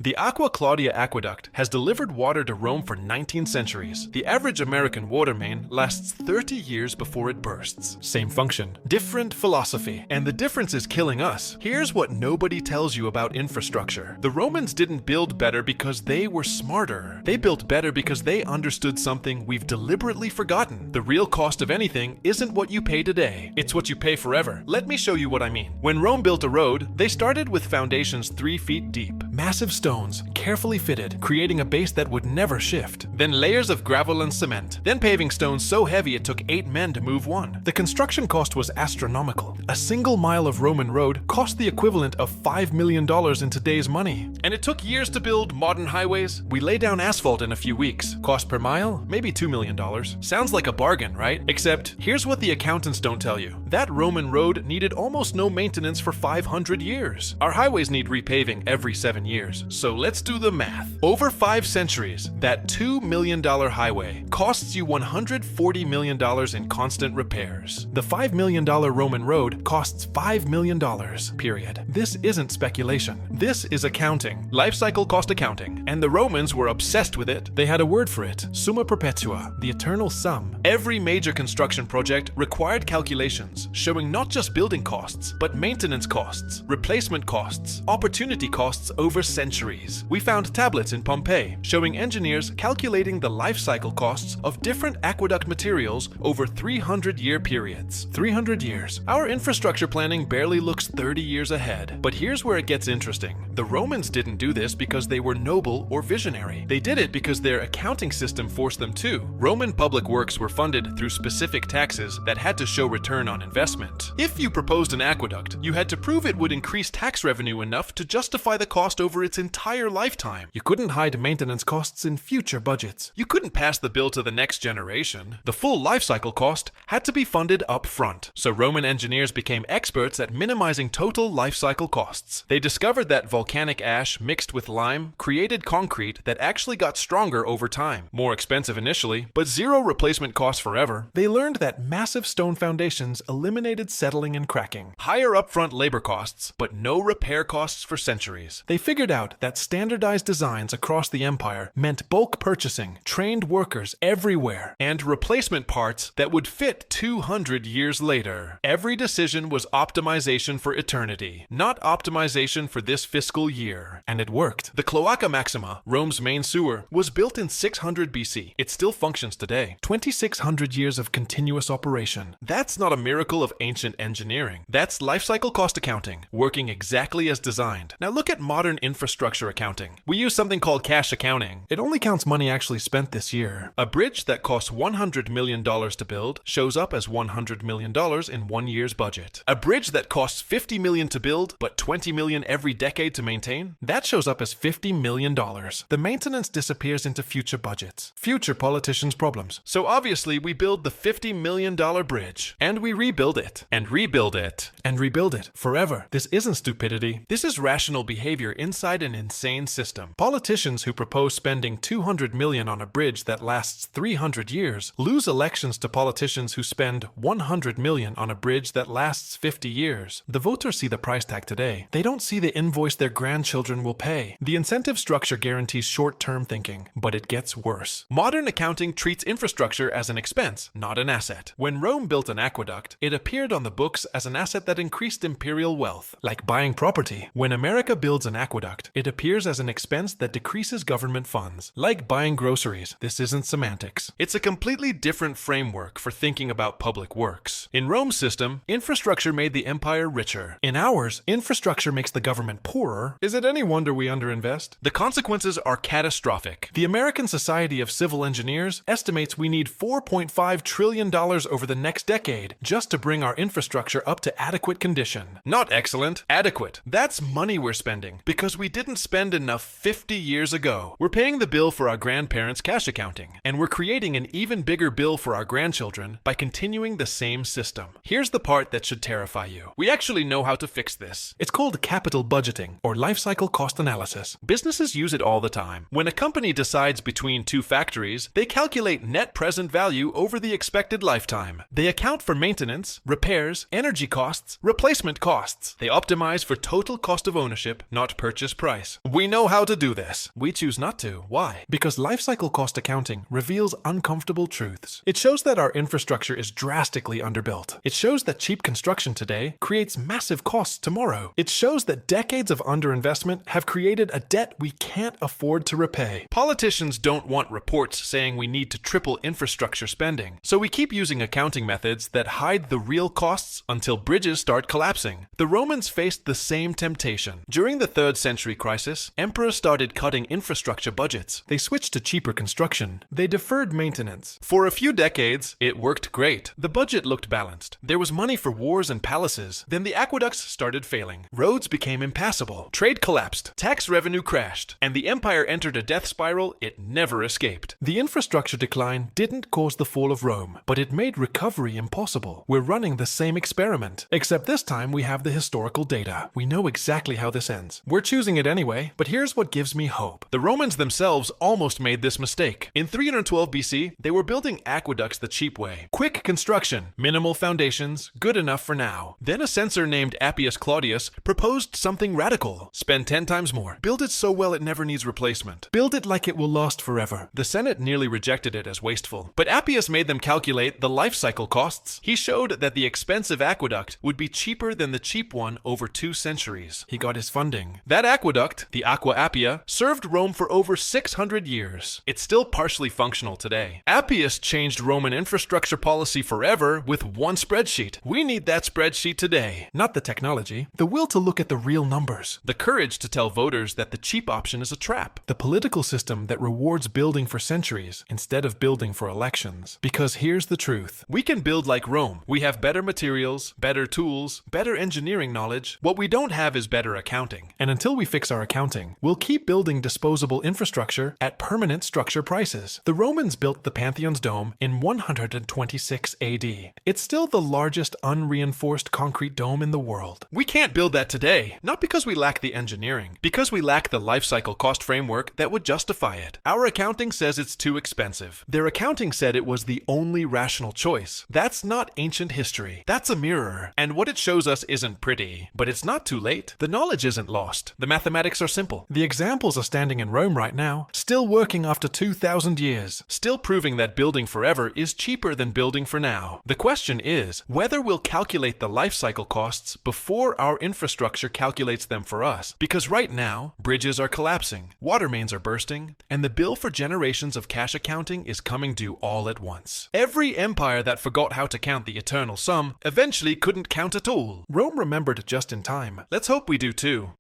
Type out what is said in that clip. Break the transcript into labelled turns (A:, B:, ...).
A: The Aqua Claudia aqueduct has delivered water to Rome for 19 centuries. The average American water main lasts 30 years before it bursts. Same function, different philosophy, and the difference is killing us. Here's what nobody tells you about infrastructure. The Romans didn't build better because they were smarter. They built better because they understood something we've deliberately forgotten. The real cost of anything isn't what you pay today, it's what you pay forever. Let me show you what I mean. When Rome built a road, they started with foundations 3 feet deep. Massive stones, carefully fitted, creating a base that would never shift. Then layers of gravel and cement. Then paving stones so heavy it took 8 men to move one. The construction cost was astronomical. A single mile of Roman road cost the equivalent of $5 million in today's money. And it took years to build modern highways. We lay down asphalt in a few weeks. Cost per mile? Maybe $2 million. Sounds like a bargain, right? Except, here's what the accountants don't tell you. That Roman road needed almost no maintenance for 500 years. Our highways need repaving every 7 years. So let's do the math. Over 5 centuries, that $2 million highway costs you $140 million in constant repairs. The $5 million Roman road costs $5 million, period. This isn't speculation. This is accounting. Lifecycle cost accounting. And the Romans were obsessed with it. They had a word for it. Summa perpetua, the eternal sum. Every major construction project required calculations showing not just building costs, but maintenance costs, replacement costs, opportunity costs over centuries. We found tablets in Pompeii showing engineers calculating the life cycle costs of different aqueduct materials over 300-year periods. 300 years. Our infrastructure planning barely looks 30 years ahead. But here's where it gets interesting. The Romans didn't do this because they were noble or visionary. They did it because their accounting system forced them to. Roman public works were funded through specific taxes that had to show return on investment. If you proposed an aqueduct, you had to prove it would increase tax revenue enough to justify the cost over its entire lifetime. You couldn't hide maintenance costs in future budgets. You couldn't pass the bill to the next generation. The full life cycle cost had to be funded up front. So Roman engineers became experts at minimizing total life cycle costs. They discovered that volcanic ash mixed with lime created concrete that actually got stronger over time. More expensive initially, but zero replacement costs forever. They learned that massive stone foundations eliminated settling and cracking. Higher upfront labor costs, but no repair costs for centuries. They figured out that standardized designs across the empire meant bulk purchasing, trained workers everywhere, and replacement parts that would fit 200 years later. Every decision was optimization for eternity, not optimization for this fiscal year. And it worked. The Cloaca Maxima, Rome's main sewer, was built in 600 BC. It still functions today. 2,600 years of continuous operation. That's not a miracle of ancient engineering. That's lifecycle cost accounting, working exactly as designed. Now look at modern infrastructure accounting. We use something called cash accounting. It only counts money actually spent this year. A bridge that costs $100 million to build shows up as $100 million in 1 year's budget. A bridge that costs $50 million to build, but $20 million every decade to maintain, that shows up as $50 million. The maintenance disappears into future budgets. Future politicians' problems. So obviously we build the $50 million bridge, and we rebuild it, and rebuild it, and rebuild it forever. This isn't stupidity. This is rational behavior inside an insane system. Politicians who propose spending $200 million on a bridge that lasts 300 years lose elections to politicians who spend $100 million on a bridge that lasts 50 years. The voters see the price tag today. They don't see the invoice their grandchildren will pay. The incentive structure guarantees short-term thinking, but it gets worse. Modern accounting treats infrastructure as an expense, not an asset. When Rome built an aqueduct, it appeared on the books as an asset that increased imperial wealth, like buying property. When America builds an aqueduct, it appears as an expense that decreases government funds, like buying groceries. This isn't semantics. It's a completely different framework for thinking about public works. In Rome's system, infrastructure made the empire richer. In ours, infrastructure makes the government poorer. Is it any wonder we underinvest? The consequences are catastrophic. The American Society of Civil Engineers estimates we need $4.5 trillion over the next decade just to bring our infrastructure up to adequate condition. Not excellent, adequate. That's money we're spending because we didn't spend enough 50 years ago. We're paying the bill for our grandparents' cash accounting, and we're creating an even bigger bill for our grandchildren by continuing the same system. Here's the part that should terrify you. We actually know how to fix this. It's called capital budgeting or life cycle cost analysis. Businesses use it all the time. When a company decides between 2 factories, they calculate net present value over the expected lifetime. They account for maintenance, repairs, energy costs, replacement costs. They optimize for total cost of ownership, not per purchase price. We know how to do this. We choose not to. Why? Because lifecycle cost accounting reveals uncomfortable truths. It shows that our infrastructure is drastically underbuilt. It shows that cheap construction today creates massive costs tomorrow. It shows that decades of underinvestment have created a debt we can't afford to repay. Politicians don't want reports saying we need to triple infrastructure spending, so we keep using accounting methods that hide the real costs until bridges start collapsing. The Romans faced the same temptation. During the 3rd century crisis, emperors started cutting infrastructure budgets. They switched to cheaper construction. They deferred maintenance. For a few decades, it worked great. The budget looked balanced. There was money for wars and palaces. Then the aqueducts started failing. Roads became impassable. Trade collapsed. Tax revenue crashed. And the empire entered a death spiral it never escaped. The infrastructure decline didn't cause the fall of Rome, but it made recovery impossible. We're running the same experiment, except this time we have the historical data. We know exactly how this ends. We're choosing it anyway, but here's what gives me hope. The Romans themselves almost made this mistake. In 312 BC, they were building aqueducts the cheap way. Quick construction, minimal foundations, good enough for now. Then a censor named Appius Claudius proposed something radical. Spend 10 times more. Build it so well it never needs replacement. Build it like it will last forever. The Senate nearly rejected it as wasteful, but Appius made them calculate the life cycle costs. He showed that the expensive aqueduct would be cheaper than the cheap one over 2 centuries. He got his funding. That aqueduct, the Aqua Appia, served Rome for over 600 years. It's still partially functional today. Appius changed Roman infrastructure policy forever with one spreadsheet. We need that spreadsheet today. Not the technology, the will to look at the real numbers, the courage to tell voters that the cheap option is a trap, the political system that rewards building for centuries instead of building for elections. Because here's the truth. We can build like Rome. We have better materials, better tools, better engineering knowledge. What we don't have is better accounting. And until we fix our accounting, we'll keep building disposable infrastructure at permanent structure prices. The Romans built the Pantheon's dome in 126 AD. It's still the largest unreinforced concrete dome in the world. We can't build that today, not because we lack the engineering, because we lack the life cycle cost framework that would justify it. Our accounting says it's too expensive. Their accounting said it was the only rational choice. That's not ancient history. That's a mirror. And what it shows us isn't pretty. But it's not too late. The knowledge isn't lost. The mathematics are simple. The examples are standing in Rome right now, still working after 2,000 years, still proving that building forever is cheaper than building for now. The question is whether we'll calculate the life cycle costs before our infrastructure calculates them for us. Because right now, bridges are collapsing, water mains are bursting, and the bill for generations of cash accounting is coming due all at once. Every empire that forgot how to count the eternal sum eventually couldn't count at all. Rome remembered just in time. Let's hope we do too.